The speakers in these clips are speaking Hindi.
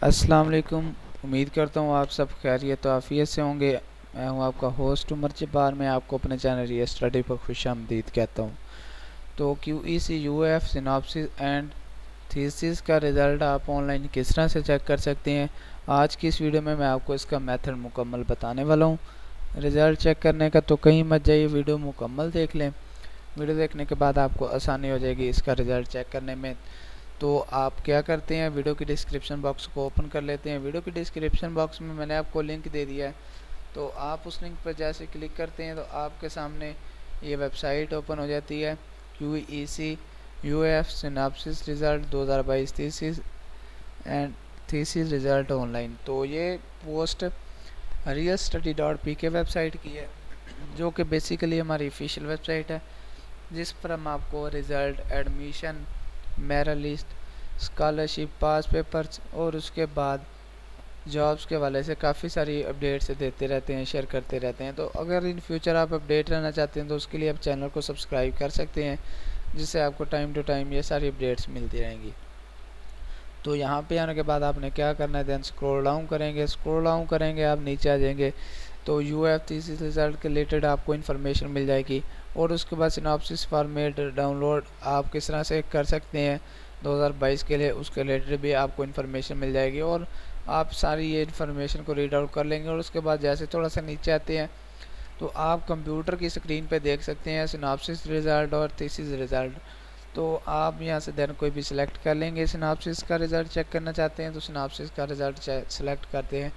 अस्सलाम वालेकुम। उम्मीद करता हूँ आप सब खैरियत तो आफियत से होंगे। मैं हूँ आपका होस्ट उमर जब्बार। मैं आपको अपने चैनल रियल स्टडी पर खुशामदीद कहता हूँ। तो QEC UF synopsis and thesis का रिज़ल्ट आप ऑनलाइन किस तरह से चेक कर सकते हैं, आज की इस वीडियो में मैं आपको इसका मेथड मुकम्मल बताने वाला हूँ। रिज़ल्ट चेक करने का तो कहीं मत जाइए, वीडियो मुकम्मल देख लें। वीडियो देखने के बाद आपको आसानी हो जाएगी इसका रिज़ल्ट चेक करने में। तो आप क्या करते हैं, वीडियो की डिस्क्रिप्शन बॉक्स को ओपन कर लेते हैं। वीडियो की डिस्क्रिप्शन बॉक्स में मैंने आपको लिंक दे दिया है, तो आप उस लिंक पर जैसे क्लिक करते हैं तो आपके सामने ये वेबसाइट ओपन हो जाती है। QEC UF synopsis result 2022 thesis and thesis result online. तो ये पोस्ट realstudy.pk वेबसाइट की है, जो कि बेसिकली हमारी ऑफिशियल वेबसाइट है, जिस पर हम आपको result, admission, merit list, scholarship, past papers और उसके बाद जॉब्स के हवाले से काफ़ी सारी अपडेट्स देते रहते हैं, शेयर करते रहते हैं। तो अगर इन फ्यूचर आप अपडेट रहना चाहते हैं तो उसके लिए आप चैनल को सब्सक्राइब कर सकते हैं, जिससे आपको टाइम टू टाइम ये सारी अपडेट्स मिलती रहेंगी। तो यहाँ पे आने के बाद आपने क्या करना है, देन स्क्रॉल डाउन करेंगे, आप नीचे आ जाएंगे तो UF थीसिस रिज़ल्ट के रिलेटेड आपको इन्फॉर्मेशन मिल जाएगी। और उसके बाद सिनॉप्सिस फॉर्मेट डाउनलोड आप किस तरह से कर सकते हैं 2022 के लिए, उसके रिलेटेड भी आपको इन्फॉर्मेशन मिल जाएगी। और आप सारी ये इन्फॉर्मेशन को रीड आउट कर लेंगे। और उसके बाद जैसे थोड़ा सा नीचे आते हैं तो आप कंप्यूटर की स्क्रीन पे देख सकते हैं सिनॉप्सिस रिज़ल्ट और थीसिस रिज़ल्ट। तो आप यहाँ से देन कोई भी सिलेक्ट कर लेंगे। सिनॉप्सिस का रिज़ल्ट चेक करना चाहते हैं तो सिनॉप्सिस का रिज़ल्ट सेलेक्ट करते हैं।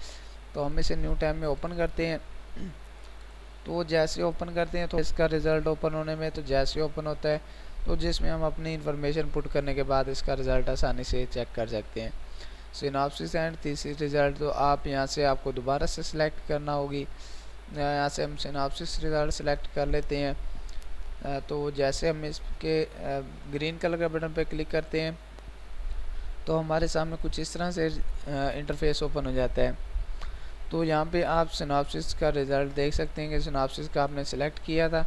तो हम इसे न्यू टैब में ओपन करते हैं। तो जैसे ओपन करते हैं तो इसका रिज़ल्ट ओपन होने में तो जैसे ओपन होता है तो जिसमें हम अपनी इन्फॉर्मेशन पुट करने के बाद इसका रिज़ल्ट आसानी से चेक कर सकते हैं। सिनॉप्सिस एंड थीसिस रिज़ल्ट तो आप यहाँ से आपको दोबारा से सिलेक्ट करना होगी। यहाँ से हम सिनॉप्सिस रिज़ल्ट सेलेक्ट कर लेते हैं। तो जैसे हम इसके ग्रीन कलर का बटन पर क्लिक करते हैं तो हमारे सामने कुछ इस तरह से इंटरफेस ओपन हो जाता है। तो यहाँ पे आप सिनॉप्सिस का रिज़ल्ट देख सकते हैं कि सिनॉप्सिस का आपने सेलेक्ट किया था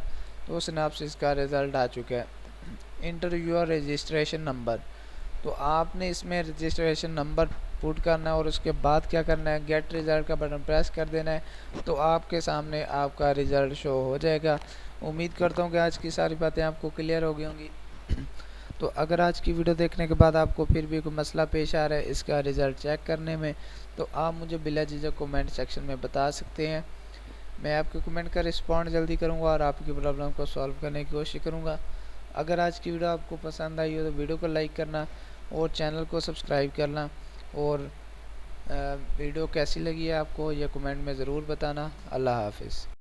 तो सिनॉप्सिस का रिज़ल्ट आ चुका है। इंटर योर रजिस्ट्रेशन नंबर, तो आपने इसमें रजिस्ट्रेशन नंबर पुट करना है और उसके बाद क्या करना है, गेट रिज़ल्ट का बटन प्रेस कर देना है। तो आपके सामने आपका रिज़ल्ट शो हो जाएगा। उम्मीद करता हूँ कि आज की सारी बातें आपको क्लियर हो गई होंगी। तो अगर आज की वीडियो देखने के बाद आपको फिर भी कोई मसला पेश आ रहा है इसका रिज़ल्ट चेक करने में, तो आप मुझे बिला झिझक कमेंट सेक्शन में बता सकते हैं। मैं आपके कमेंट का रिस्पॉन्ड जल्दी करूंगा और आपकी प्रॉब्लम को सॉल्व करने की कोशिश करूंगा। अगर आज की वीडियो आपको पसंद आई हो तो वीडियो को लाइक करना और चैनल को सब्सक्राइब करना। और वीडियो कैसी लगी है आपको, यह कमेंट में ज़रूर बताना। अल्लाह हाफिज़।